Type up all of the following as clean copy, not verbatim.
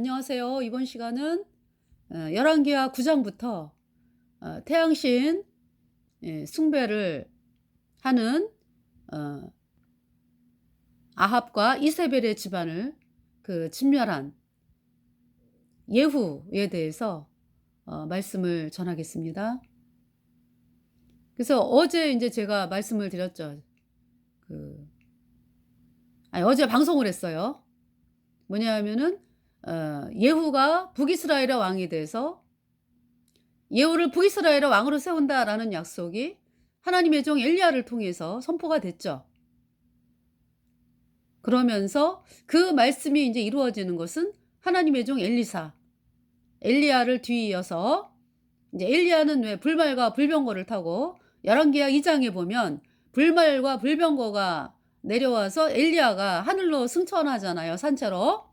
안녕하세요. 이번 시간은 열왕기하 9장부터 태양신 숭배를 하는 어, 아합과 이세벨의 집안을 진멸한 예후에 대해서 말씀을 전하겠습니다. 그래서 어제 이제 제가 말씀을 드렸죠. 어제 방송을 했어요. 뭐냐 하면은 예후가 북이스라엘의 왕이 돼서 예후를 북이스라엘의 왕으로 세운다라는 약속이 하나님의 종 엘리야를 통해서 선포가 됐죠. 그러면서 그 말씀이 이제 이루어지는 것은 하나님의 종 엘리야를 뒤이어서 이제 엘리야는 왜 불말과 불병거를 타고 열왕기하 2장에 보면 불말과 불병거가 내려와서 엘리야가 하늘로 승천하잖아요. 산채로.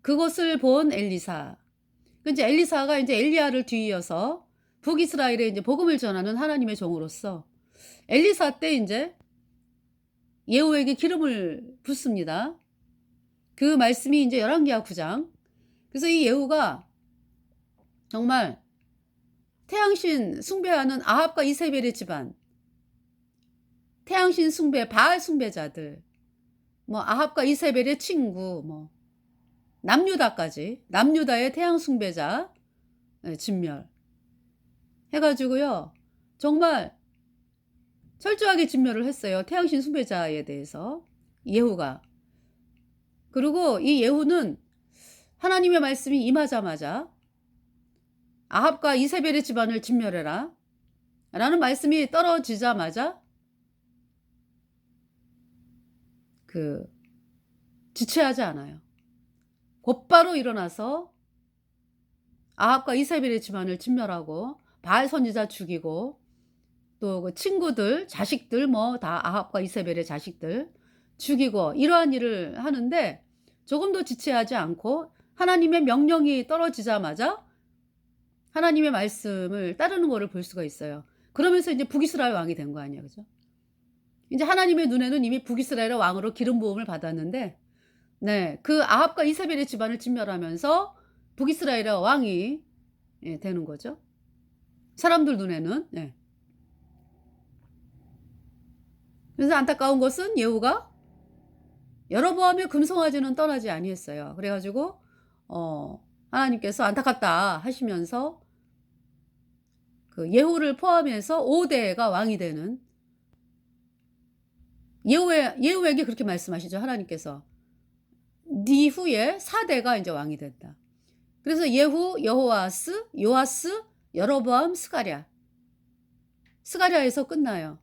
그것을 본 엘리사. 이제 엘리사가 이제 엘리야를 뒤이어서 북이스라엘에 이제 복음을 전하는 하나님의 종으로서 엘리사 때 이제 예후에게 기름을 붓습니다. 그 말씀이 이제 열왕기하 9장. 그래서 이 예후가 정말 태양신 숭배하는 아합과 이세벨의 집안, 태양신 숭배, 바알 숭배자들, 뭐 아합과 이세벨의 친구, 뭐 남유다의 태양 숭배자 진멸 해가지고요. 정말 철저하게 진멸을 했어요. 태양신 숭배자에 대해서 예후가. 그리고 이 예후는 하나님의 말씀이 임하자마자 아합과 이세벨의 집안을 진멸해라 라는 말씀이 떨어지자마자 지체하지 않아요. 곧바로 일어나서 아합과 이세벨의 집안을 진멸하고 바알 선지자 죽이고 또 그 친구들, 자식들 뭐 다 아합과 이세벨의 자식들 죽이고 이러한 일을 하는데 조금도 지체하지 않고 하나님의 명령이 떨어지자마자 하나님의 말씀을 따르는 거를 볼 수가 있어요. 그러면서 이제 북이스라엘 왕이 된 거 아니에요. 그죠? 이제 하나님의 눈에는 이미 북이스라엘의 왕으로 기름 부음을 받았는데 그 아합과 이세벨의 집안을 진멸하면서 북이스라엘의 왕이 되는 거죠. 사람들 눈에는. 그래서 안타까운 것은 예후가 여로보암의 금송아지는 떠나지 아니했어요. 그래가지고 하나님께서 안타깝다 하시면서 예후를 포함해서 5대가 왕이 되는 예후에게 그렇게 말씀하시죠. 하나님께서 네 후에 4대가 이제 왕이 된다. 그래서 예후, 여호아스, 요아스, 여로보암, 스가랴에서 끝나요.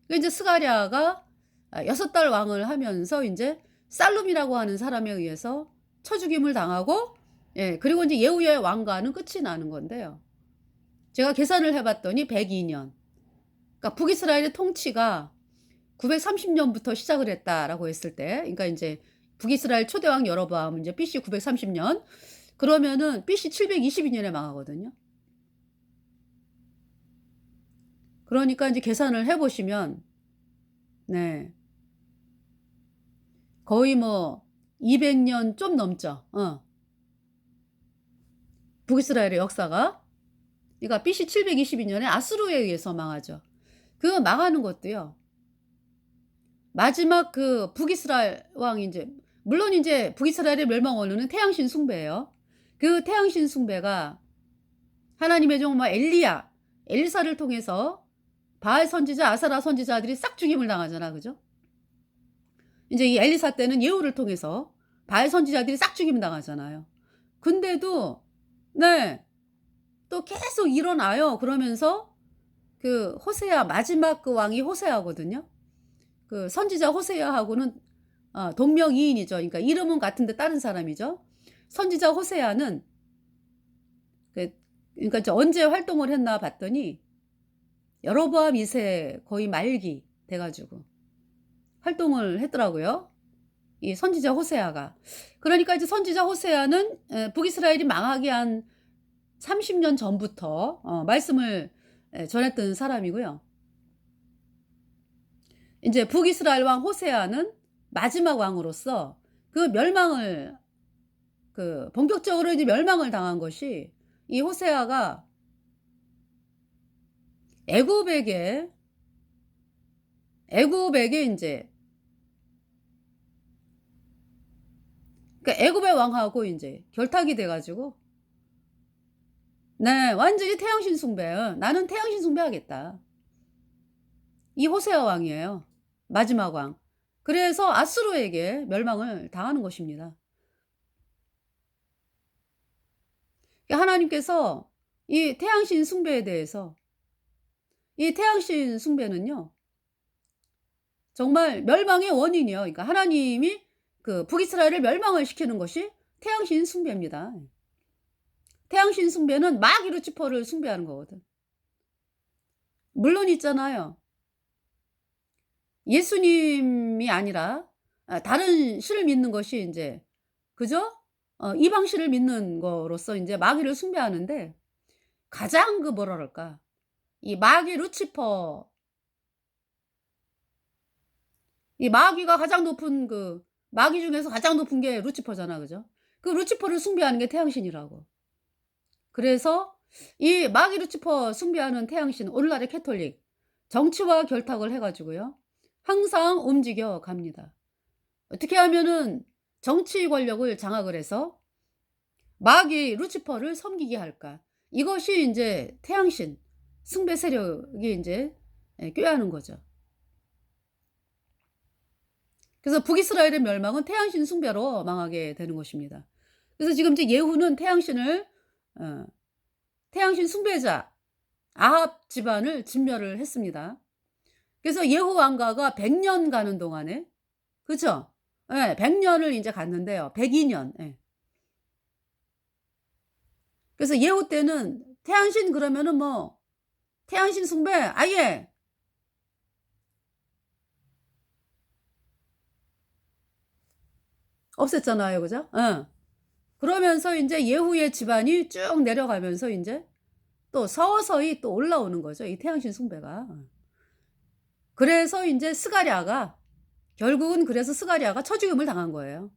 이제 스가랴가 6달 왕을 하면서 이제 살룸이라고 하는 사람에 의해서 쳐죽임을 당하고 그리고 이제 예후의 왕가는 끝이 나는 건데요. 제가 계산을 해봤더니 102년. 그러니까 북이스라엘의 통치가 930년부터 시작을 했다라고 했을 때, 그러니까 이제 북이스라엘 초대왕 여로보암은 이제 BC 930년, 그러면은 BC 722년에 망하거든요. 그러니까 이제 계산을 해보시면, 거의 뭐 200년 좀 넘죠. 북이스라엘의 역사가. 그러니까 BC 722년에 아수르에 의해서 망하죠. 그 망하는 것도요. 마지막 북이스라엘 왕이 이제 물론 이제 북이스라엘의 멸망 원인은 태양신 숭배예요. 그 태양신 숭배가 하나님의 종 엘리사를 통해서 바알 선지자, 아사라 선지자들이 싹 죽임을 당하잖아. 그죠? 이제 이 엘리사 때는 예후를 통해서 바알 선지자들이 싹 죽임을 당하잖아요. 근데도 또 계속 일어나요. 그러면서 호세아 마지막 왕이 호세아거든요. 선지자 호세아하고는 동명이인이죠. 그러니까 이름은 같은데 다른 사람이죠. 선지자 호세아는 그러니까 이제 언제 활동을 했나 봤더니 여로보암 2세 거의 말기 돼가지고 활동을 했더라고요. 이 선지자 호세아가. 그러니까 이제 선지자 호세아는 북이스라엘이 망하기 한 30년 전부터 말씀을 전했던 사람이고요. 이제 북이스라엘 왕 호세아는 마지막 왕으로서 멸망을 그 본격적으로 이제 멸망을 당한 것이 이 호세아가 애굽에게 애굽에게 인제 그러니까 애굽의 왕하고 인제 결탁이 돼 가지고 네 완전히 태양신 숭배. '나는 태양신 숭배하겠다.' 이 호세아 왕이에요. 마지막 왕. 그래서 아수르에게 멸망을 당하는 것입니다. 하나님께서 이 태양신 숭배에 대해서 이 태양신 숭배는요 정말 멸망의 원인이요. 그러니까 하나님이 그 북이스라엘을 멸망을 시키는 것이 태양신 숭배입니다. 태양신 숭배는 마귀 루치퍼를 숭배하는 거거든. 물론 있잖아요. 예수님이 아니라 다른 신을 믿는 것이 인제 그죠? 이방 신을 믿는 거로서 인제 마귀를 숭배하는데 가장 그 뭐라 그럴까? 이 마귀 루치퍼 이 마귀가 가장 높은 그 마귀 중에서 가장 높은 게 루치퍼잖아. 그죠? 그 루치퍼를 숭배하는 게 태양신이라고. 그래서 이 마귀 루치퍼 숭배하는 태양신 오늘날의 캐톨릭 정치와 결탁을 해 가지고요. 항상 움직여 갑니다. 어떻게 하면은 정치 권력을 장악을 해서 마귀 루치퍼를 섬기게 할까? 이것이 인제 태양신 숭배 세력이 인제 꾀하는 거죠. 그래서 북이스라엘의 멸망은 태양신 숭배로 망하게 되는 것입니다. 그래서 지금 이제 예후는 태양신을 어 태양신 숭배자 아합 집안을 진멸을 했습니다. 그래서 예후 왕가가 100년 가는 동안에 그죠? 예. 100 년을 인제 갔는데요. 102 년. 예. 그래서 예후 때는 태양신 그러면은 뭐 태양신 숭배 아예 없앴잖아요. 그죠? 예. 그러면서 인제 예후의 집안이 쭉 내려가면서 인제 또 서서히 또 올라오는 거죠, 이 태양신 숭배가. 그래서 인제 스가랴가 결국은 그래서 스가랴가 처죽임을 당한 거예요.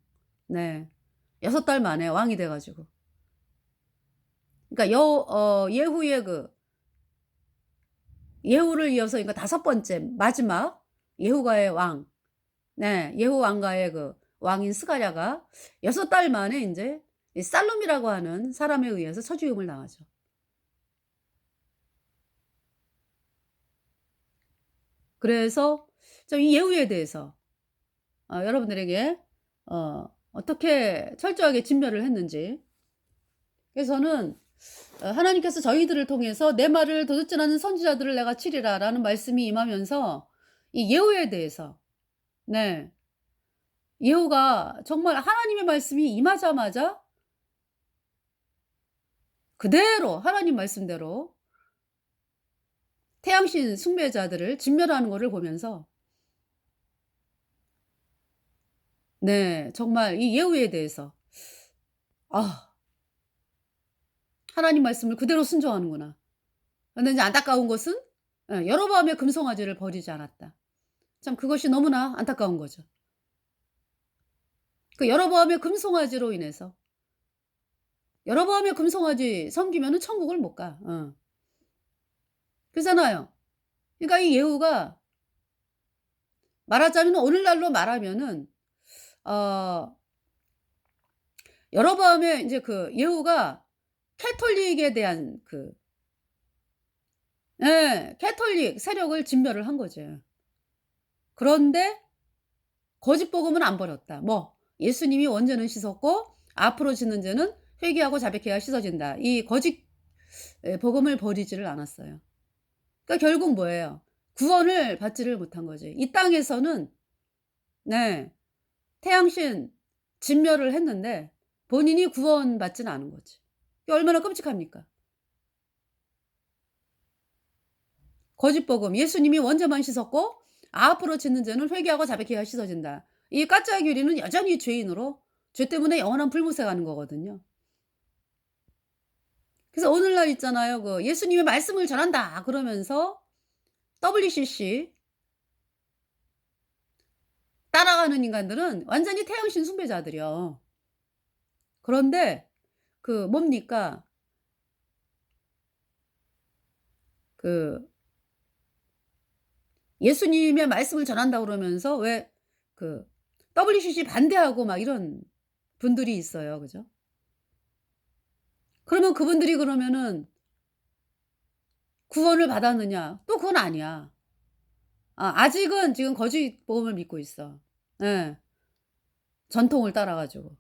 네. 6달 만에 왕이 돼 가지고. 그러니까 예후의 그 예후를 이어서 그러니까 5번째 마지막 예후가의 왕 네 예후 왕가의 그 왕인 스가랴가 6달 만에 인제 이 살룸이라고 하는 사람에 의해서 처죽임을 당하죠. 그래서 좀 이 예후에 대해서 여러분들에게 어떻게 철저하게 진멸을 했는지 그래서 저는 하나님께서 저희들을 통해서 "내 말을 도듣지 않는 선지자들을 내가 치리라."라는 말씀이 임하면서 이 예후에 대해서 네 예후가 정말 하나님의 말씀이 임하자마자 그대로 하나님 말씀대로 태양신 숭배자들을 진멸하는 거를 보면서 네 정말 이 예후에 대해서 '아 하나님 말씀을 그대로 순종하는구나.' 근데 인제 안타까운 것은 여로보암의 금송아지를 버리지 않았다. 참 그것이 너무나 안타까운 거죠. 그 여로보암의 금송아지로 인해서 여로보암의 금송아지 섬기면은 천국을 못 가. 그러잖아요. 그러니까 이 예후가 말하자면 오늘날로 말하면은 어 여로보암의 인제 그 예후가 캐톨릭에 대한 그 예 캐톨릭 세력을 진멸을 한 거죠. 그런데 거짓 복음은 안 버렸다. 뭐 예수님이 원죄는 씻었고 앞으로 짓는 죄는 회개하고 자백해야 씻어진다. 이 거짓 복음을 버리지를 않았어요. 그러니까 결국 뭐예요? 구원을 받지를 못한 거지. 이 땅에서는 네 태양신 진멸을 했는데 본인이 구원받지는 않은 거지. 이게 얼마나 끔찍합니까? 거짓 복음 예수님이 원죄만 씻었고 앞으로 짓는 죄는 회개하고 자백해야 씻어진다. 이 가짜 교리는 여전히 죄인으로 죄 때문에 영원한 불못에 가는 거거든요. 그래서 오늘날 있잖아요. 그 "예수님의 말씀을 전한다." 그러면서 WCC 따라가는 인간들은 완전히 태양신 숭배자들이요. 그런데 그 뭡니까? 그 예수님의 말씀을 전한다고 그러면서 왜 그 WCC 반대하고 막 이런 분들이 있어요. 그죠? 그러면 그분들이 그러면은 구원을 받았느냐? 또 그건 아니야. 아직은 지금 거짓 복음을 믿고 있어. 예. 전통을 따라 가지고.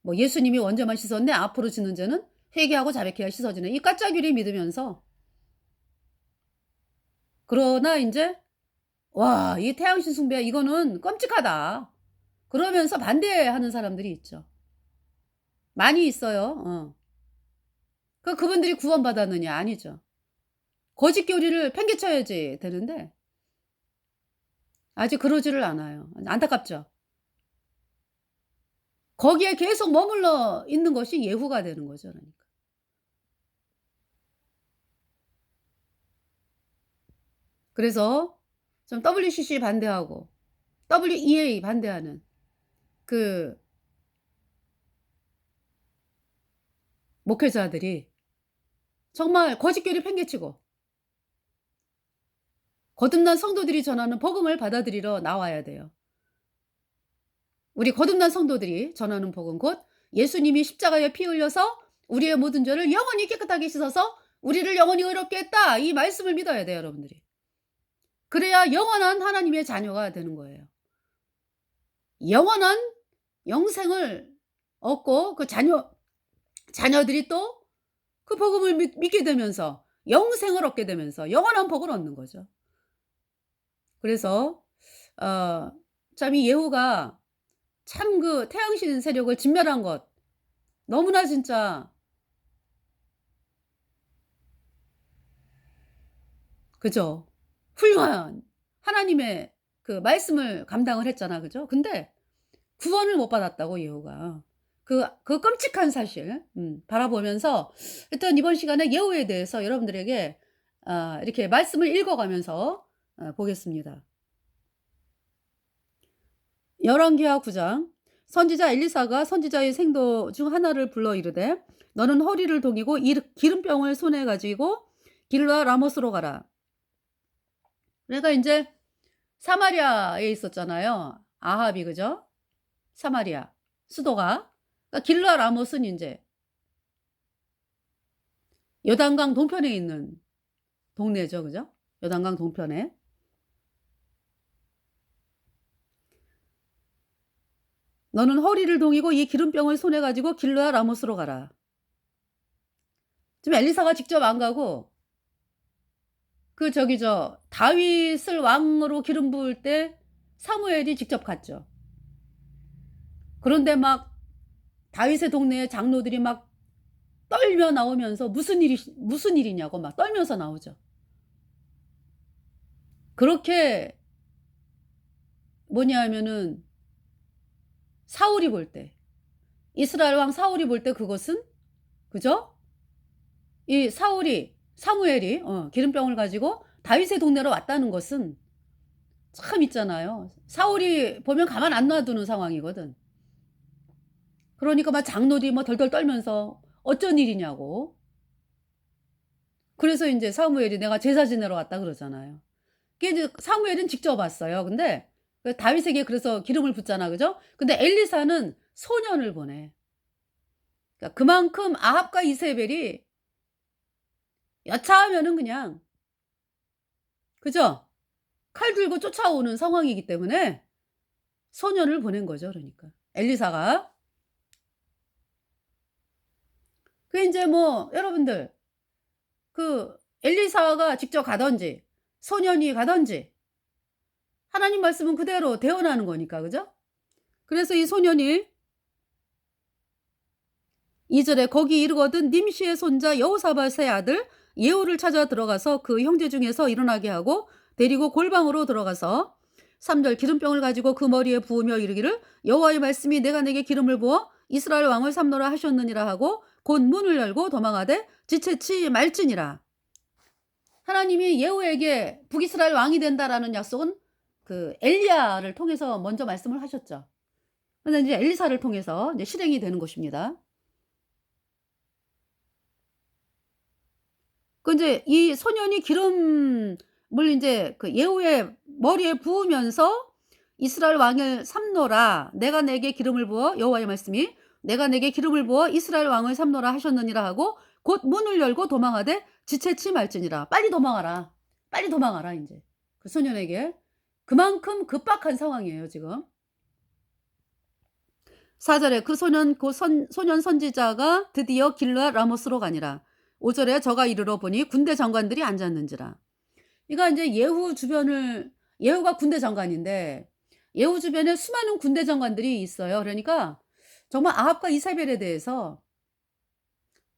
뭐 예수님이 원죄만 씻었네. 앞으로 짓는 죄는 회개하고 자백해야 씻어지네. 이 까짜귀리 믿으면서 그러나 인제 '와 이 태양신 숭배 이거는 끔찍하다.' 그러면서 반대하는 사람들이 있죠. 많이 있어요. 그분들이 구원받았느냐? 아니죠. 거짓 교리를 팽개쳐야지 되는데 아직 그러지를 않아요. 안타깝죠. 거기에 계속 머물러 있는 것이 예후가 되는 거죠 그러니까. 그래서 좀 WCC 반대하고 WEA 반대하는 그 목회자들이 정말 거짓 교리 팽개치고 거듭난 성도들이 전하는 복음을 받아들이러 나와야 돼요. 우리 거듭난 성도들이 전하는 복음 곧 예수님이 십자가에 피 흘려서 우리의 모든 죄를 영원히 깨끗하게 씻어서 우리를 영원히 의롭게 했다. 이 말씀을 믿어야 돼요, 여러분들이. 그래야 영원한 하나님의 자녀가 되는 거예요. 영원한 영생을 얻고 그 자녀들이 또 그 복음을 믿게 되면서 영생을 얻게 되면서 영원한 복을 얻는 거죠. 그래서 어 참 이 예후가 참 그 태양신 세력을 진멸한 것 너무나 진짜 그죠. 훌륭한 하나님의 그 말씀을 감당을 했잖아. 그죠? 근데 구원을 못 받았다고 예후가. 그 끔찍한 사실 바라보면서 하여튼 이번 시간에 예후에 대해서 여러분들에게 이렇게 말씀을 읽어 가면서 보겠습니다. 열왕기하 9장 선지자 엘리사가 선지자의 생도 중 하나를 불러 이르되 너는 허리를 동이고 기름병을 손에 가지고 길라 라모스로 가라. 그러니까 인제 사마리아에 있었잖아요. 아합이 그죠? 사마리아 수도가. 그러니까 길라 라못은 인제 요단강 동편에 있는 동네죠. 그죠? 요단강 동편에. 너는 허리를 동이고 이 기름병을 손에 가지고 길라 라못으로 가라. 지금 엘리사가 직접 안 가고 그 저기 다윗을 왕으로 기름 부을 때 사무엘이 직접 갔죠. 그런데 막 다윗의 동네에 장로들이 막 떨며 나오면서 무슨 일이냐고 막 떨면서 나오죠. 그렇게 뭐냐 하면은 사울이 볼 때 이스라엘 왕 사울이 볼 때 그것은 그죠? 이 사무엘이 기름병을 가지고 다윗의 동네로 왔다는 것은 참 있잖아요. 사울이 보면 가만 안 놔두는 상황이거든. 그러니까 막 장로들이 뭐 덜덜 떨면서 어쩐 일이냐고. 그래서 인제 사무엘이 "내가 제사 지내러 왔다." 그러잖아요. 그게 이제 사무엘은 직접 왔어요. 근데 그 다윗에게 그래서 기름을 붓잖아. 그죠? 근데 엘리사는 소년을 보내. 그러니까 그만큼 아합과 이세벨이 여차하면은 그냥 그죠? 칼 들고 쫓아오는 상황이기 때문에 소년을 보낸 거죠 그러니까. 엘리사가. 그 인제 뭐 여러분들 그 엘리사가 직접 가든지 소년이 가든지 하나님 말씀은 그대로 대언하는 거니까. 그죠? 그래서 이 소년이 2 절에 거기 이르거든 님시의 손자 여호사밧의 아들 예후를 찾아 들어가서 그 형제 중에서 일어나게 하고 데리고 골방으로 들어가서 3 절 기름병을 가지고 그 머리에 부으며 이르기를 여호와의 말씀이 내가 내게 기름을 부어 이스라엘 왕을 삼노라 하셨느니라 하고 곧 문을 열고 도망하되 지체치 말지니라. 하나님이 예후에게 북이스라엘 왕이 된다라는 약속은 그 엘리야를 통해서 먼저 말씀을 하셨죠. 근데 이제 엘리사를 통해서 이제 실행이 되는 것입니다. 그 인제 이 소년이 기름을 인제 그 예후의 머리에 부으면서 "이스라엘 왕을 삼노라. 내가 내게 기름을 부어" 여호와의 말씀이 "내가 내게 기름을 부어 이스라엘 왕을 삼노라 하셨느니라." 하고 곧 문을 열고 도망하되 지체치 말지니라. "빨리 도망하라. 빨리 도망하라." 인제. 그 소년에게. 그만큼 급박한 상황이에요 지금. 4 절에 그 소년 곧 소년 선지자가 드디어 길르앗 라모스로 가니라. 5 절에 저가 이르러 보니 군대 장관들이 앉았는지라. 그러니까 인제 예후가 군대 장관인데 예후 주변에 수많은 군대 장관들이 있어요. 그러니까 정말 아합과 이세벨에 대해서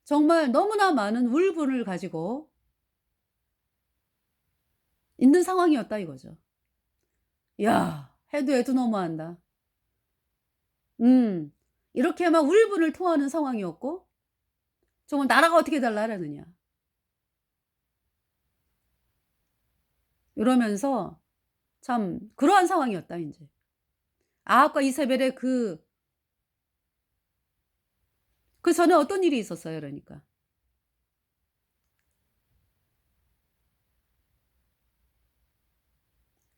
정말 너무나 많은 울분을 가지고 있는 상황이었다 이거죠. 야, 해도 해도 너무한다. 음. 이렇게 막 울분을 토하는 상황이었고 정말 '나라가 어떻게 될라라느냐.' 이러면서 참 그러한 상황이었다 인제. 아합과 이세벨의 그 전에 어떤 일이 있었어요 그러니까.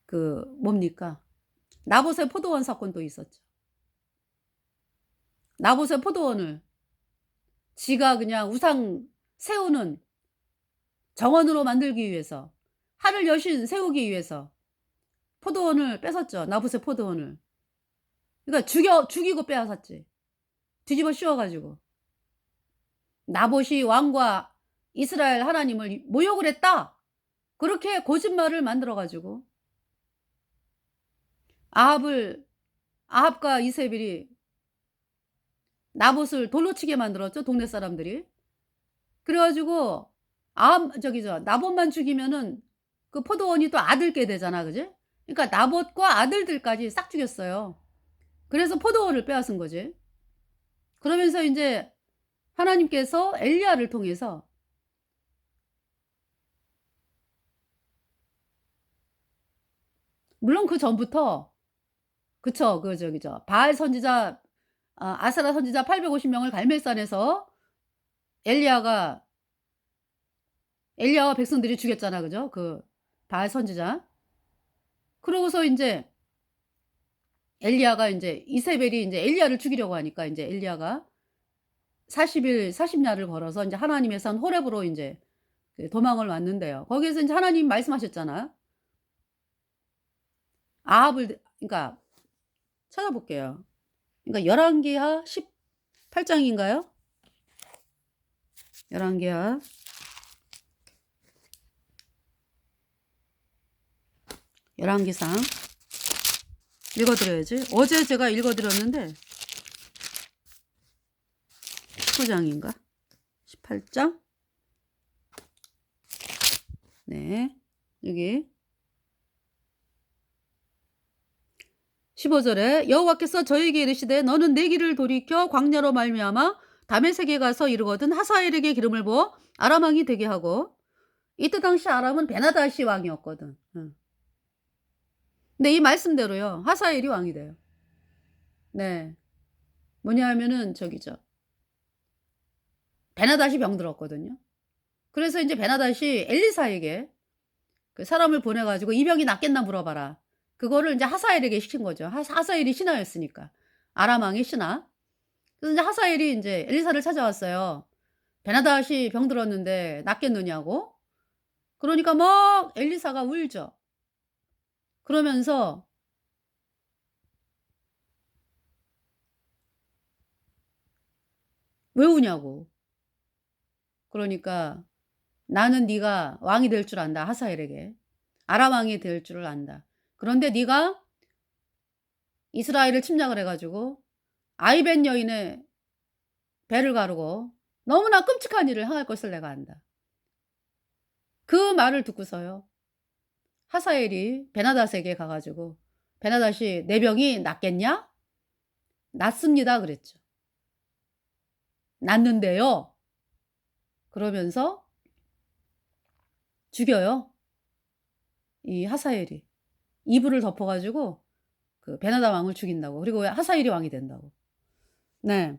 그 뭡니까? 나봇의 포도원 사건도 있었죠. 나봇의 포도원을 지가 그냥 우상 세우는 정원으로 만들기 위해서 하늘 여신 세우기 위해서 포도원을 뺏었죠. 나봇의 포도원을. 그러니까 죽이고 빼앗았지. 뒤집어 씌워 가지고. 나봇이 왕과 이스라엘 하나님을 모욕을 했다. 그렇게 거짓말을 만들어 가지고 아합을 아합과 이세벨이 나봇을 돌로 치게 만들었죠, 동네 사람들이. 그래 가지고 나봇만 죽이면은 그 포도원이 또 아들 게 되잖아. 그지? 그러니까 나봇과 아들들까지 싹 죽였어요. 그래서 포도원을 빼앗은 거지. 그러면서 인제 하나님께서 엘리야를 통해서 물론 그전부터 그쵸. 바알 선지자 아스라 선지자 850 명을 갈멜산에서 엘리야가 엘리야와 백성들이 죽였잖아. 그죠? 그 바알 선지자. 그러고서 인제 엘리야가 인제 이세벨이 인제 엘리야를 죽이려고 하니까 인제 엘리야가 40 야를 걸어서 인제 하나님의 산 호렙으로 인제 그 도망을 왔는데요. 거기에서 인제 하나님이 말씀하셨잖아요. 그러니까 찾아볼게요. 그러니까 열왕기하 18 장인가요? 열왕기하 열왕기상 읽어 드려야지. 어제 제가 읽어 드렸는데 19 장인가? 18 장? 네. 여기 15 절에 여호와께서 저에게 이르시되 너는 내 길을 돌이켜 광야로 말미암아 다메섹에 가서 이르거든 하사엘에게 기름을 부어 아람 왕이 되게 하고 이때 당시 아람은 베나다시 왕이었거든. 응. 근데 이 말씀대로요. 하사엘이 왕이 돼요. 네. 뭐냐 하면은 베나다시 병들었거든요. 그래서 인제 베나다시 엘리사에게 그 사람을 보내 가지고 "이 병이 낫겠나 물어봐라." 그거를 인제 하사엘에게 시킨 거죠. 하사엘이 신하였으니까. 아람 왕의 신하. 그래서 인제 하사엘이 인제 엘리사를 찾아왔어요. "베나다시 병들었는데 낫겠느냐."고. 그러니까 막 엘리사가 울죠. 그러면서 왜 우냐고. 그러니까 "나는 네가 왕이 될 줄 안다." 하사엘에게. "아람 왕이 될 줄을 안다. 그런데 네가 이스라엘을 침략을 해 가지고 아이벤 여인의 배를 가르고 너무나 끔찍한 일을 행할 것을 내가 안다." 그 말을 듣고서요. 하사엘이 베나닷에게 가 가지고 "베나닷이 내 병이 낫겠냐?" "낫습니다." 그랬죠. "낫는데요." 그러면서 죽여요. 이 하사엘이. 이불을 덮어 가지고 그 베나다 왕을 죽인다고. 그리고 하사엘이 왕이 된다고. 네.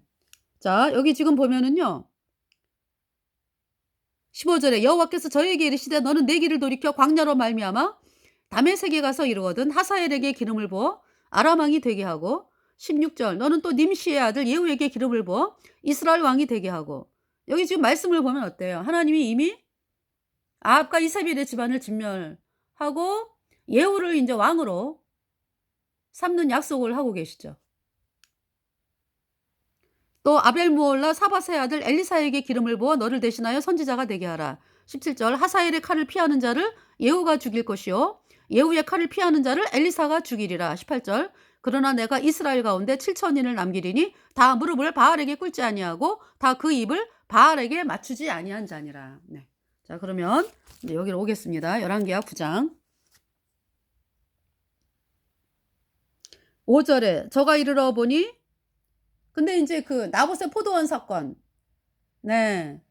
자 여기 지금 보면은요. 15절에 여호와께서 저에게 이르시되 너는 내 길을 돌이켜 광야로 말미암아 다메섹에 가서 이르거든 하사엘에게 기름을 부어 아람 왕이 되게 하고 16절 너는 또 님시의 아들 예후에게 기름을 부어 이스라엘 왕이 되게 하고 여기 지금 말씀을 보면 어때요? 하나님이 이미 아합과 이세벨의 집안을 진멸하고 예후를 이제 왕으로 삼는 약속을 하고 계시죠. 또 아벨무올라 사밧의 아들 엘리사에게 기름을 부어 너를 대신하여 선지자가 되게 하라. 17절 하사엘의 칼을 피하는 자를 예후가 죽일 것이요 예후의 칼을 피하는 자를 엘리사가 죽이리라. 18절 그러나 내가 이스라엘 가운데 7천인을 남기리니 다 무릎을 바알에게 꿇지 아니하고 다 그 입을 바알에게 맞추지 아니한 자니라. 네. 자 그러면 이제 여기로 오겠습니다. 열왕기하 9장 5절에 저가 이르러 보니 근데 이제 그 나봇의 포도원 사건 네.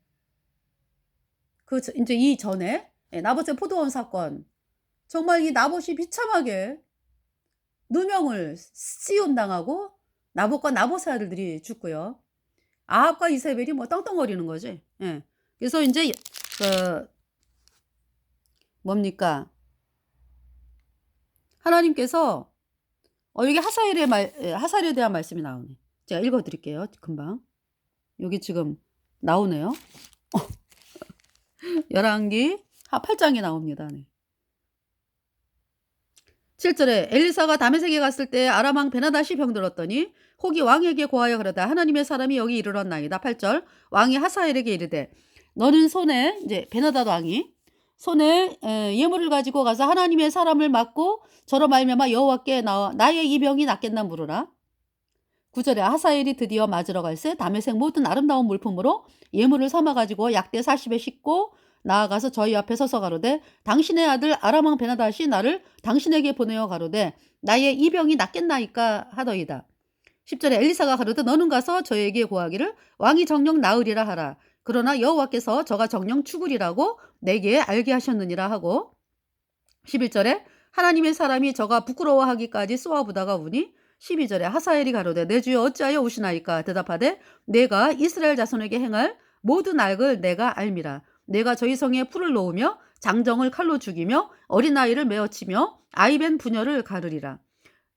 이제 이전에 나봇의 포도원 사건 정말 이 나봇이 비참하게 누명을 씌운당하고 나봇과 나봇의 아들들이 죽고요. 아합과 이세벨이 뭐 떵떵거리는 거지. 예. 그래서 인제 그 뭡니까? 하나님께서 여기 하사엘에 대한 말씀이 나오네. 제가 읽어 드릴게요, 금방. 여기 지금 나오네요. 열왕기 8장에 나옵니다. 네. 7절에 엘리사가 다메섹에 갔을 때 아람 왕 베나다시 병들었더니 혹이 왕에게 고하여 그러다 하나님의 사람이 여기 이르렀나이다. 8절 왕이 하사엘에게 이르되 너는 손에 이제 베나다드 왕이 손에 예물을 가지고 가서 하나님의 사람을 맞고 저로 말미암아 여호와께 나의 이 병이 낫겠나 물으라. 9절에 하사엘이 드디어 맞으러 갈새 다메섹 모든 아름다운 물품으로 예물을 삼아 가지고 약대 40에 싣고 나아가서 저희 앞에 서서 가로되 당신의 아들 아람 왕 베나다시 나를 당신에게 보내어 가로되 나의 이 병이 낫겠나이까 하더이다. 10절에 엘리사가 가로되 너는 가서 저에게 고하기를 왕이 정녕 나으리라 하라. 그러나 여호와께서 저가 정녕 죽으리라고 내게 알게 하셨느니라 하고 11절에 하나님의 사람이 저가 부끄러워하기까지 쏘아부다가 우니 12절에 하사엘이 가로되 내 주여 어찌하여 우시나이까 대답하되 내가 이스라엘 자손에게 행할 모든 악을 내가 알미라. 내가 저희 성에 풀을 놓으며 장정을 칼로 죽이며 어린아이를 메어치며 아이벤 부녀를 가르리라.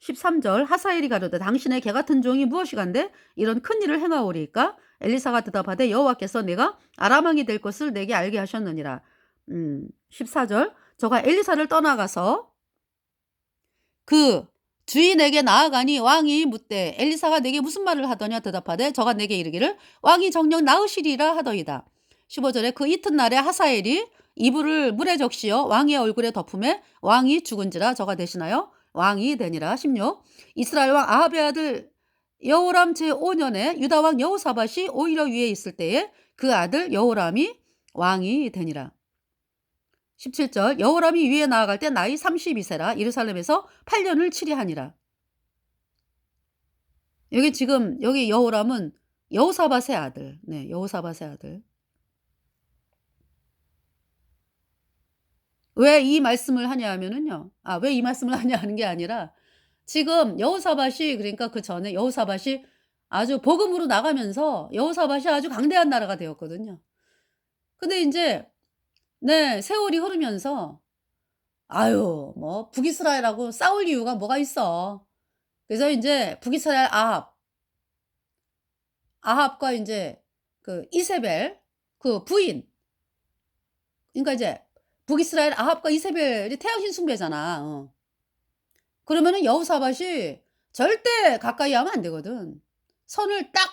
13절 하사엘이 가로되 당신의 개같은 종이 무엇이간데 이런 큰 일을 행하오리까? 엘리사가 대답하되 여호와께서 내가 아람 왕이 될 것을 내게 알게 하셨느니라. 14절 저가 엘리사를 떠나가서 그 주인에게 나아가니 왕이 묻되 엘리사가 내게 무슨 말을 하더냐 대답하되 저가 내게 이르기를 왕이 정녕 나으시리라 하더이다. 15절에 그 이튿날에 하사엘이 이불을 물에 적시어 왕의 얼굴에 덮음에 왕이 죽은지라 저가 대신하여 왕이 되니라. 16 이스라엘 왕 아합의 아들 여호람 제5년에 유다 왕 여호사밧이 오히려 위에 있을 때에 그 아들 여호람이 왕이 되니라. 17절 여호람이 위에 나아갈 때 나이 32세라 예루살렘에서 8년을 치리하니라. 여기 지금 여기 여호람은 여호사밧의 아들. 네, 여호사밧의 아들. 왜 이 말씀을 하냐 하면은요. 왜 이 말씀을 하냐 하는 게 아니라 지금 여호사밧이 그러니까 그 전에 여호사밧이 아주 복음으로 나가면서 여호사밧이 아주 강대한 나라가 되었거든요. 근데 인제 네, 세월이 흐르면서 아유 뭐 북이스라엘하고 싸울 이유가 뭐가 있어. 그래서 인제 북이스라엘 아합과 인제 그 이세벨 그 부인 그러니까 이제 북이스라엘 아합과 이세벨이 태양신 숭배잖아. 그러면은 여호사밧이 절대 가까이 하면 안 되거든. 선을 딱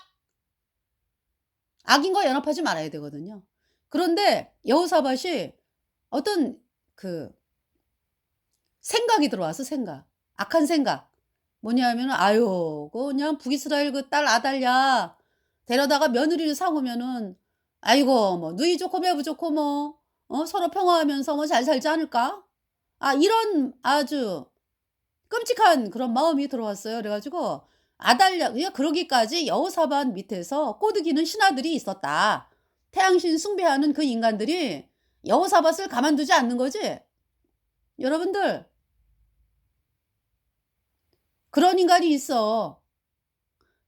악인과 연합하지 말아야 되거든요. 그런데 여호사밧이 어떤 그 생각이 들어와서 악한 생각. 뭐냐 하면은 아유 그냥 북이스라엘 그 딸 아달랴 데려다가 며느리를 삼으면은 아이고 뭐 누이 좋고 매부 좋고 뭐 서로 평화하면서 뭐 잘 살지 않을까? 이런 아주 끔찍한 그런 마음이 들어왔어요. 그래 가지고 아달랴 그러기까지 여호사밧 밑에서 꼬드기는 신하들이 있었다. 태양신 숭배하는 그 인간들이 여호사밧을 가만두지 않는 거지. 여러분들 그런 인간이 있어.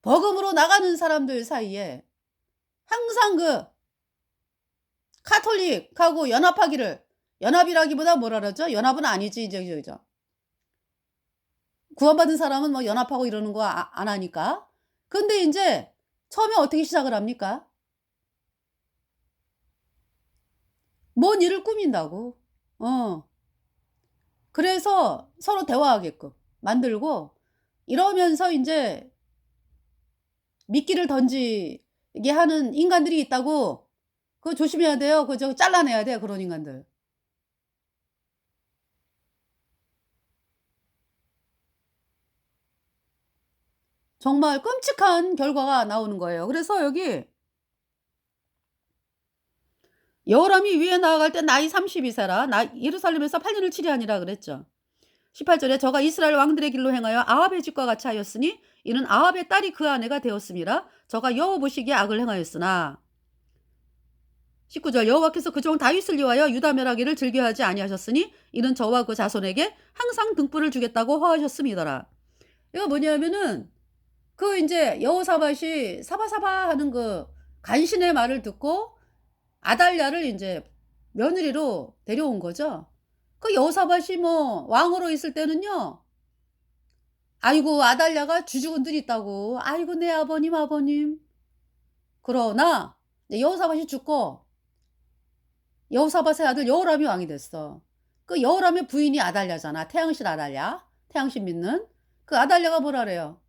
버금으로 나가는 사람들 사이에 항상 카톨릭하고 연합하기를, 연합이라기보다 뭐라 그러죠? 연합은 아니지. 저기 구원받은 사람은 뭐 연합하고 이러는 거 안 하니까. 근데 인제 처음에 어떻게 시작을 합니까? 뭔 일을 꾸민다고. 어. 그래서 서로 대화하게끔 만들고, 이러면서 인제 미끼를 던지게 하는 인간들이 있다고. 그거 조심해야 돼요. 그거 잘라내야 돼요, 그런 인간들. 정말 끔찍한 결과가 나오는 거예요. 그래서 여기 여호람이 위에 나아갈 때 나이 32세라 예루살렘에서 8년을 치리하니라 그랬죠. 18절에 저가 이스라엘 왕들의 길로 행하여 아합의 집과 같이 하였으니 이는 아합의 딸이 그 아내가 되었음이라. 저가 여호 보시기에 악을 행하였으나. 19절 여호와께서 그 종 다윗을 위하여 유다 멸하기를 즐겨하지 아니하셨으니 이는 저와 그 자손에게 항상 등불을 주겠다고 화하셨음이더라. 이거 뭐냐면은 그 이제 여호사밧이 사바사바 하는 그 간신의 말을 듣고 아달랴를 이제 며느리로 데려온 거죠. 그 여호사밧이 뭐 왕으로 있을 때는요. 아이고 아달랴가 주주군들이 있다고. 아이고 내 아버님. 그러나 여호사밧이 죽고 여호사밧의 아들 여호람이 왕이 됐어. 그 여호람의 부인이 아달랴잖아. 태양신 아달랴. 태양신 믿는. 그 아달랴가 뭐라 그래요?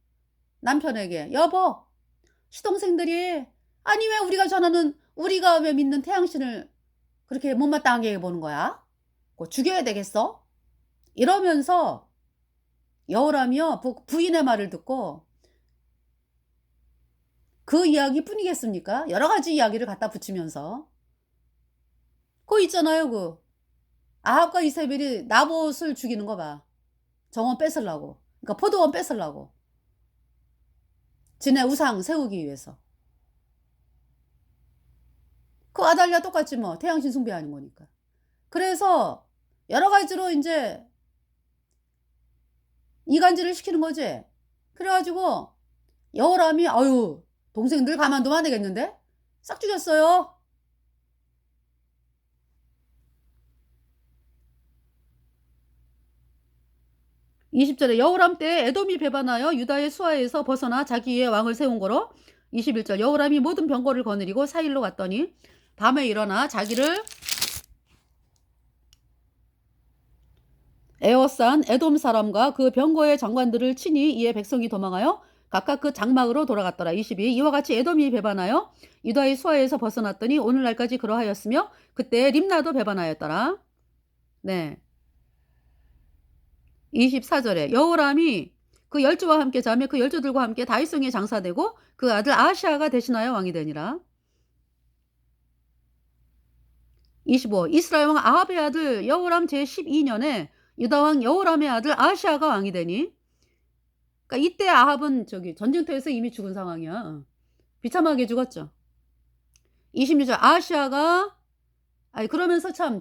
남편에게 여보 시동생들이 아니 왜 우리가 왜 믿는 태양신을 그렇게 못마땅하게 보는 거야? 뭐 죽여야 되겠어? 이러면서 여호람이요 부인의 말을 듣고 그 이야기뿐이겠습니까? 여러 가지 이야기를 갖다 붙이면서 그거 있잖아요. 그 아합과 이세벨이 나봇을 죽이는 거 봐. 정원 뺏으려고. 그러니까 포도원 뺏으려고. 지네 우상 세우기 위해서. 그 아달랴 똑같지 뭐. 태양신 숭배하는 거니까. 그래서 여러 가지로 이제 이간질을 시키는 거지. 그래가지고 여호람이 아유 동생들 가만두면 안 되겠는데? 싹 죽였어요. 20절에 여호람 때 에돔이 배반하여 유다의 수하에서 벗어나 자기의 왕을 세운 거로. 21절 여호람이 모든 병거를 거느리고 사일로 갔더니 밤에 일어나 자기를 에워싼 에돔 사람과 그 병거의 장관들을 치니 이에 백성이 도망하여 각각 그 장막으로 돌아갔더라. 22 이와 같이 에돔이 배반하여 유다의 수하에서 벗어났더니 오늘날까지 그러하였으며 그때 림나도 배반하였더라. 네. 24절에 여호람이 그 열조와 함께 자매 그 열조들과 함께 다윗성에 장사되고 그 아들 아하시아가 대신하여 왕이 되니라. 25 이스라엘 왕 아합의 아들 여호람 제12년에 유다 왕 여호람의 아들 아하시아가 왕이 되니. 그러니까 이때 아합은 전쟁터에서 이미 죽은 상황이야. 비참하게 죽었죠. 26절 아하시아가 그러면서 참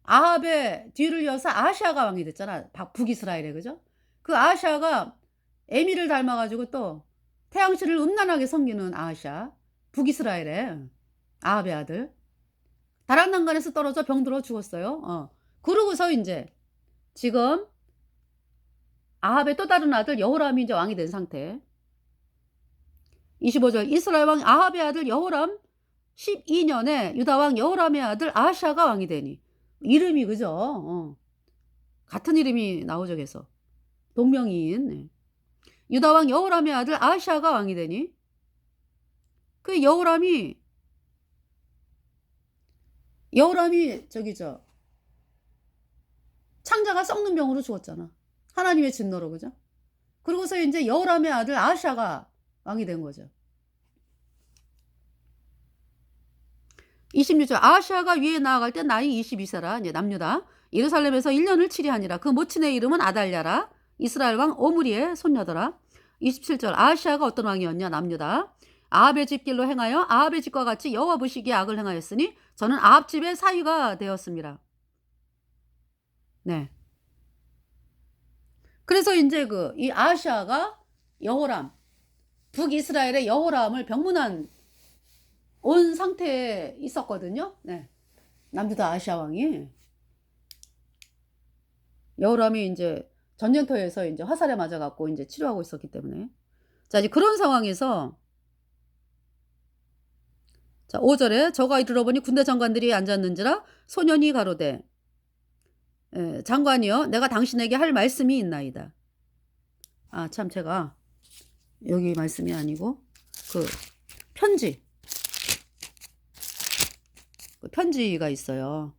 아합의 뒤를 이어서 아하시아가 왕이 됐잖아. 북이스라엘에 그죠? 그 아하시아가 에미를 닮아가지고 또 태양신을 음란하게 섬기는 아하시아. 북이스라엘에 아합의 아들. 다락난간에서 떨어져 병들어 죽었어요. 그러고서 이제 지금 아합의 또 다른 아들 여호람이 이제 왕이 된 상태. 25절 이스라엘 왕 아합의 아들 여호람 12년에 유다 왕 여호람의 아들 아하시아가 왕이 되니. 이름이 그죠? 같은 이름이 나오죠. 계속 동명이인. 네. 유다 왕 여호람의 아들 아하시아가 왕이 되니. 그 여호람이 창자가 썩는 병으로 죽었잖아. 하나님의 진노로 그죠? 그러고서 이제 여호람의 아들 아하시아가 왕이 된 거죠. 26절 아하시아가 위에 나아갈 때 나이 22세라 이제 남유다. 예루살렘에서 1년을 치리하니라. 그 모친의 이름은 아달랴라. 이스라엘 왕 오므리의 손녀더라. 27절 아하시아가 어떤 왕이었냐 남유다. 아합의 집길로 행하여 아합의 집과 같이 여호와 보시기에 악을 행하였으니 저는 아합 집의 사위가 되었습니다. 네. 그래서 이제 이 아하시아가 여호람 북이스라엘의 여호람을 병문안 온 상태에 있었거든요. 네. 남유다 아시아 왕이. 여호람이 이제 전쟁터에서 이제 화살에 맞아갖고 이제 치료하고 있었기 때문에. 자, 이제 그런 상황에서, 자, 5절에 저가 이르러보니 군대 장관들이 앉았는지라 소년이 가로되, 장관이여, 내가 당신에게 할 말씀이 있나이다. 아, 참, 제가, 여기 말씀이 아니고, 그, 편지. 그 편지가 있어요.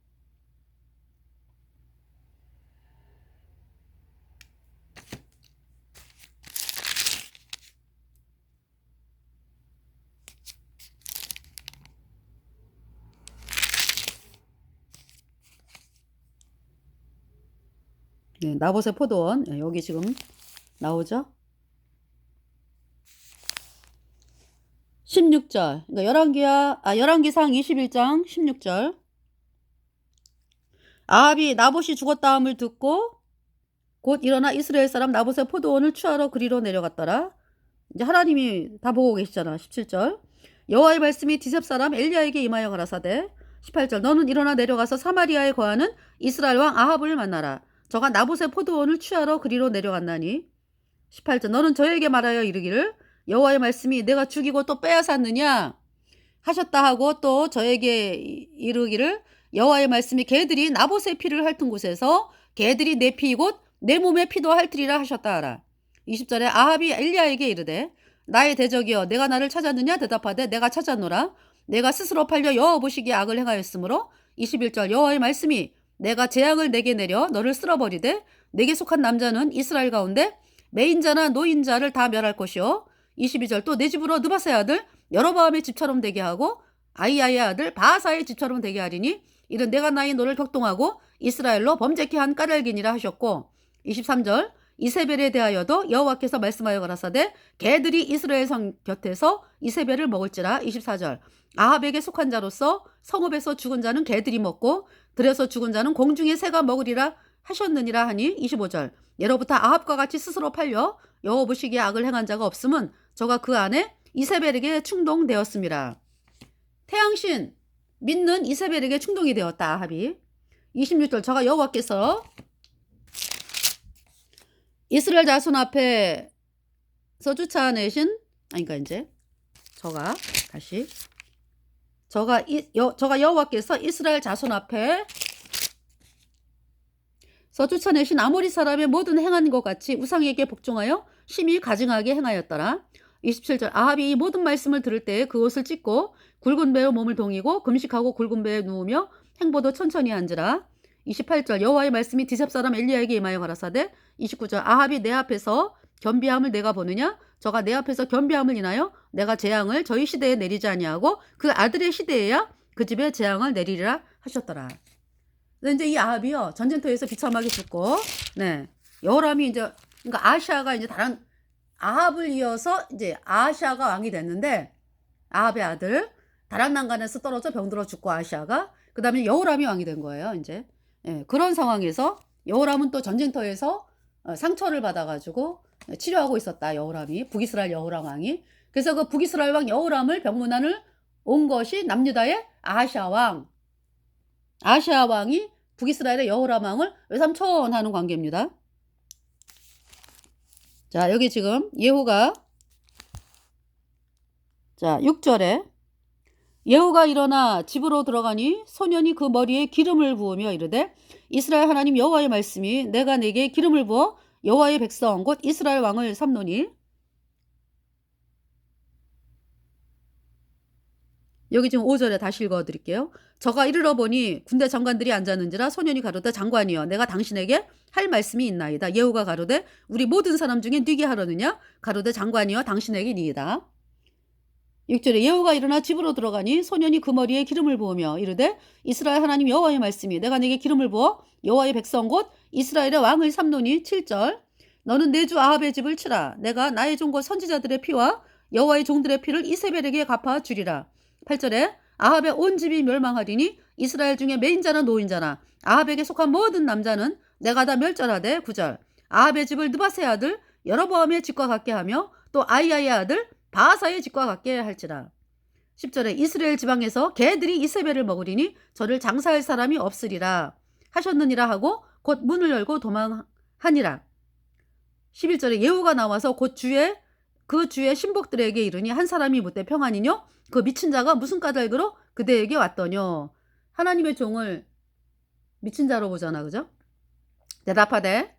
네, 나봇의 포도원. 여기 지금 나오죠? 16절. 그러니까 열왕기상 21장 16절. 아합이 나봇이 죽었다함을 듣고 곧 일어나 이스라엘 사람 나봇의 포도원을 추하러 그리로 내려갔더라. 이제 하나님이 다 보고 계시잖아. 17절. 여호와의 말씀이 디셉 사람 엘리야에게 임하여 가라사대. 18절. 너는 일어나 내려가서 사마리아에 거하는 이스라엘 왕 아합을 만나라. 저가 나봇의 포도원을 취하러 그리로 내려갔나니. 18절. 너는 저에게 말하여 이르기를 여호와의 말씀이 내가 죽이고 또 빼앗았느냐 하셨다 하고 또 저에게 이르기를 여호와의 말씀이 개들이 나봇의 피를 핥은 곳에서 개들이 내 피 곧 내 몸의 피도 핥으리라 하셨다 하라. 20절에 아합이 엘리야에게 이르되 나의 대적이여 내가 나를 찾았느냐 대답하되 내가 찾았노라. 내가 스스로 팔려 여호와 보시기에 악을 행하였으므로. 21절 여호와의 말씀이 내가 재앙을 내게 내려 너를 쓸어버리되 내게 속한 남자는 이스라엘 가운데 매인자나 노인자를 다 멸할 것이요. 22절 또 내 집으로 느바세의 아들 여로보암의 집처럼 되게 하고 아이야의 아들 바하사의 집처럼 되게 하리니 이는 내가 나의 너를 격동하고 이스라엘로 범죄케 한 까닭이니라 하셨고. 23절 이세벨에 대하여도 여호와께서 말씀하여 가라사대 개들이 이스라엘 성 곁에서 이세벨을 먹을지라. 24절 아합에게 속한 자로서 성읍에서 죽은 자는 개들이 먹고 들에서 죽은 자는 공중의 새가 먹으리라 하셨느니라 하니. 25절 예로부터 아합과 같이 스스로 팔려 여호와 보시기에 악을 행한 자가 없음은 저가 그 안에 이세벨에게 충동되었습니다. 태양신 믿는 이세벨에게 충동이 되었다 아합이. 26절 저가 여호와께서 이스라엘 자손 앞에서 쫓아내신 그러니까 이제 저가 다시 저가 여호와께서 이스라엘 자손 앞에서 쫓아내신 아모리 사람의 모든 행한 것 같이 우상에게 복종하여 심히 가증하게 행하였더라. 27절 아합이 이 모든 말씀을 들을 때에 그 옷을 찢고 굵은 배로 몸을 동이고 금식하고 굵은 배에 누우며 행보도 천천히 한지라. 28절 여호와의 말씀이 디셉 사람 엘리야에게 임하여 가라사대. 29절 아합이 내 앞에서 겸비함을 내가 보느냐 저가 내 앞에서 겸비함을 인하여 내가 재앙을 저희 시대에 내리지 아니하고 그 아들의 시대에야 그 집에 재앙을 내리리라 하셨더라. 근데 이제 이 아합이요 전쟁터에서 비참하게 죽고, 네 여호람이 이제 그러니까 아시아가 이제 다른 아합을 이어서 이제 아시아가 왕이 됐는데 아합의 아들 다락난간에서 떨어져 병들어 죽고 아시아가 그 다음에 여호람이 왕이 된 거예요. 이제 그런 상황에서 여호람은 또 전쟁터에서 상처를 받아가지고 치료하고 있었다. 여호람이 북이스라엘 여호람 왕이. 그래서 그 북이스라엘 왕 여호람을 병문안을 온 것이 남유다의 아시아 왕. 아시아 왕이 북이스라엘의 여호람 왕을 외삼촌하는 관계입니다. 자 여기 지금 예후가 자 6절에 예후가 일어나 집으로 들어가니 소년이 그 머리에 기름을 부으며 이르되 이스라엘 하나님 여호와의 말씀이 내가 내게 기름을 부어 여호와의 백성 곧 이스라엘 왕을 삼노니. 여기 지금 5절에 다시 읽어드릴게요. 저가 이르러 보니 군대 장관들이 앉았는지라 소년이 가로되 장관이여 내가 당신에게 할 말씀이 있나이다. 예후가 가로되 우리 모든 사람 중에 네게 하려느냐 가로되 장관이여 당신에게 니이다. 6절에 예후가 일어나 집으로 들어가니 소년이 그 머리에 기름을 부으며 이르되 이스라엘 하나님 여호와의 말씀이 내가 네게 기름을 부어 여호와의 백성 곧 이스라엘의 왕을 삼노니. 7절 너는 내 주 아합의 집을 치라. 내가 나의 종 곧 선지자들의 피와 여호와의 종들의 피를 이세벨에게 갚아 주리라. 8절에 아합의 온 집이 멸망하리니 이스라엘 중에 매인자나 노인자나 아합에게 속한 모든 남자는 내가 다 멸절하되. 9절 아합의 집을 느바세의 아들 여로보암의 집과 같게 하며 또 아이야의 아들 바하사의 집과 같게 할지라. 10절에 이스라엘 지방에서 개들이 이세벨을 먹으리니 저를 장사할 사람이 없으리라 하셨느니라 하고 곧 문을 열고 도망하니라. 11절에 예후가 나와서 곧 그 주의 신복들에게 이르니 한 사람이 묻되 평안이뇨? 그 미친 자가 무슨 까닭으로 그대에게 왔더뇨? 하나님의 종을 미친 자로 보잖아, 그죠? 대답하되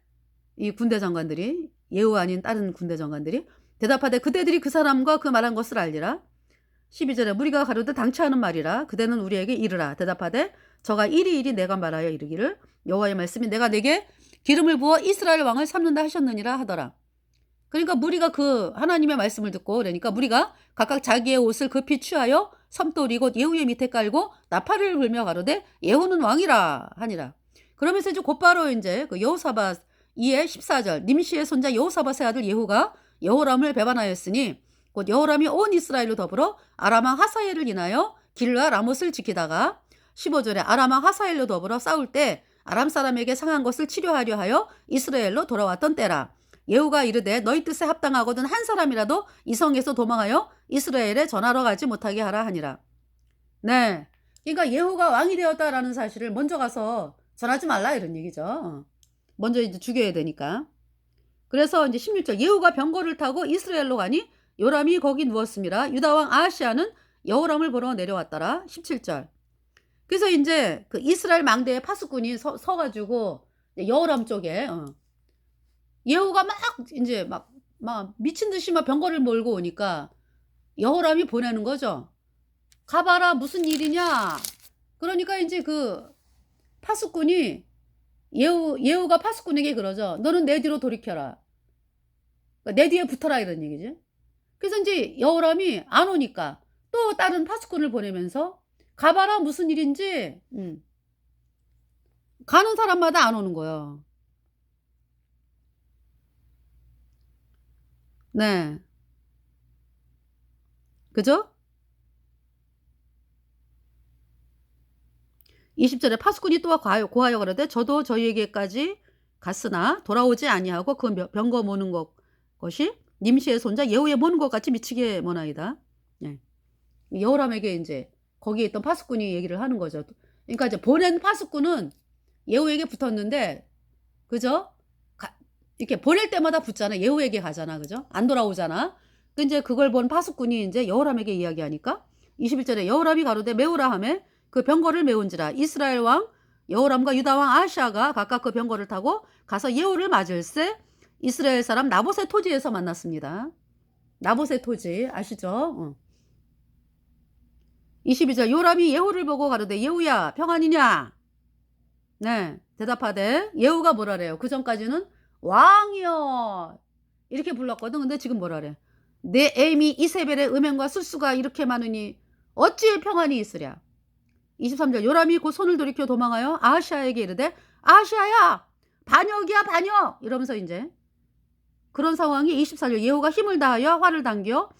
이 군대 장관들이, 예후 아닌 다른 군대 장관들이 대답하되 그대들이 그 사람과 그 말한 것을 알리라. 12절에 무리가 가로되 당치하는 말이라. 그대는 우리에게 이르라. 대답하되 저가 이리 내가 말하여 이르기를 여호와의 말씀이 내가 내게 기름을 부어 이스라엘 왕을 삼는다 하셨느니라 하더라. 그러니까 무리가 그 하나님의 말씀을 듣고, 그러니까 무리가 각각 자기의 옷을 급히 취하여 섬돌이 곧 예후의 밑에 깔고 나팔을 불며 가로되 예후는 왕이라 하니라. 그러면서 이제 곧바로 이제 그 여호사밧 2의 14절 님시의 손자 여호사밧의 아들 예후가 여호람을 배반하였으니 곧 여호람이 온 이스라엘로 더불어 아람왕 하사엘을 인하여 길과 라못을 지키다가 15절에 아람왕 하사엘로 더불어 싸울 때 아람 사람에게 상한 것을 치료하려 하여 이스라엘로 돌아왔던 때라. 예후가 이르되 너희 뜻에 합당하거든 한 사람이라도 이 성에서 도망하여 이스라엘에 전하러 가지 못하게 하라 하니라. 네, 그러니까 예후가 왕이 되었다라는 사실을 먼저 가서 전하지 말라 이런 얘기죠. 먼저 이제 죽여야 되니까. 그래서 이제 16절 예후가 병거를 타고 이스라엘로 가니 요람이 거기 누웠습니다. 유다왕 아하시아는 여호람을 보러 내려왔더라. 17절. 그래서 이제 그 이스라엘 망대에 파수꾼이 서가지고 여호람 쪽에 예후가 막 이제 막 미친 듯이 막 병거를 몰고 오니까 여호람이 보내는 거죠. 가봐라 무슨 일이냐. 그러니까 이제 그 파수꾼이 예후가 파수꾼에게 그러죠. 너는 내 뒤로 돌이켜라. 그러니까 내 뒤에 붙어라 이런 얘기지. 그래서 이제 여호람이 안 오니까 또 다른 파수꾼을 보내면서 가봐라 무슨 일인지 가는 사람마다 안 오는 거예요. 네. 그죠? 20절에 파수꾼이 또 고하여 그러되 저도 저희에게까지 갔으나 돌아오지 아니하고 그 병거 모는 것이 님시의 손자 예후의 모는 것 같이 미치게 모나이다. 네. 여호람에게 이제 거기에 있던 파수꾼이 얘기를 하는 거죠. 그러니까 이제 보낸 파수꾼은 예후에게 붙었는데, 그죠? 이렇게 보낼 때마다 붙잖아. 예후에게 가잖아, 그죠? 안 돌아오잖아. 이제 그걸 본 파수꾼이 이제 여호람에게 이야기하니까 21절에 여호람이 가로되 메우라 하매 그 병거를 메운지라. 이스라엘 왕 여호람과 유다 왕 아하시아가 각각 그 병거를 타고 가서 예후를 맞을세 이스라엘 사람 나봇의 토지에서 만났습니다. 나봇의 토지 아시죠? 22절 요람이 예후를 보고 가로되 예후야 평안이냐? 네, 대답하되 예후가 뭐라래요? 그 전까지는 왕이여 이렇게 불렀거든. 근데 지금 뭐라래? 내 애미 이세벨의 음행과 술수가 이렇게 많으니 어찌 평안이 있으랴? 23절 요람이 곧 손을 돌이켜 도망하여 아하시아에게 이르되 아하시아야 반역이야 반역 이러면서 이제 그런 상황이 24절 예후가 힘을 다하여 활을 당겨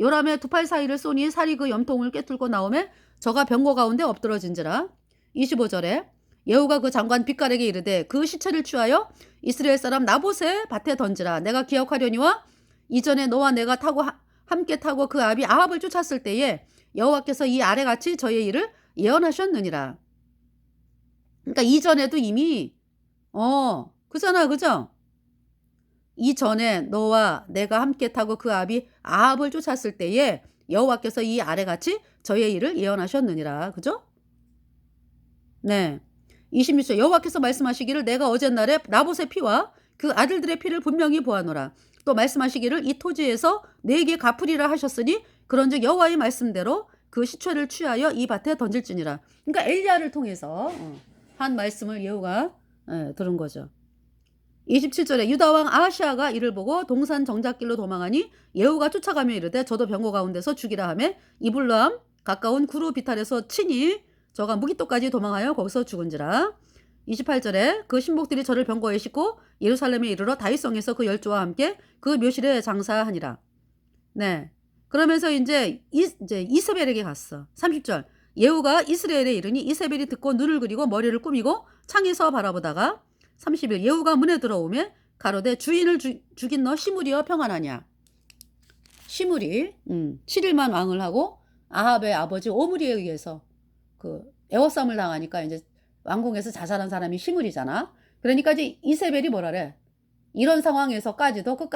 요람의 두 팔 사이를 쏘니 살이 그 염통을 꿰뚫고 나오매 저가 병거 가운데 엎드러진지라. 25절에 예후가 그 장관 빛깔에게 이르되 그 시체를 취하여 이스라엘 사람 나봇의 밭에 던지라. 내가 기억하려니와 이전에 너와 내가 함께 타고 그 아비 아합을 쫓았을 때에 여호와께서 이 아래같이 저의 일을 예언하셨느니라. 그러니까 이전에도 이미 그잖아, 그죠? 이전에 너와 내가 함께 타고 그 아비 아합을 쫓았을 때에 여호와께서 이 아래같이 저의 일을 예언하셨느니라. 그죠? 네. 26절 여호와께서 말씀하시기를 내가 어젯날에 나봇의 피와 그 아들들의 피를 분명히 보아노라. 또 말씀하시기를 이 토지에서 내게 갚으리라 하셨으니 그런즉 여호와의 말씀대로 그 시체를 취하여 이 밭에 던질지니라. 그러니까 엘리야를 통해서 한 말씀을 예후가 들은 거죠. 27절에 유다왕 아하시아가 이를 보고 동산 정작길로 도망하니 예후가 쫓아가며 이르되 저도 병거 가운데서 죽이라 하며 이블람 가까운 구루 비탈에서 치니 저가 무기토까지 도망하여 거기서 죽은지라. 28절에 그 신복들이 저를 병거에 싣고 예루살렘에 이르러 다윗성에서 그 열조와 함께 그 묘실에 장사하니라. 네. 그러면서 이제 이세벨에게 갔어. 30절 예후가 이스라엘에 이르니 이세벨이 듣고 눈을 그리고 머리를 꾸미고 창에서 바라보다가 30일 예후가 문에 들어오매 가로되 주인을 죽인 너 시므리여 평안하냐. 시므리 7일만 왕을 하고 아합의 아버지 오므리에 의해서 그 애워싸움을 당하니까 이제 왕궁에서 자살한 사람이 시므리잖아. 그러니까 이제 이세벨이 뭐라 그래? 이런 상황에서까지도 끝까지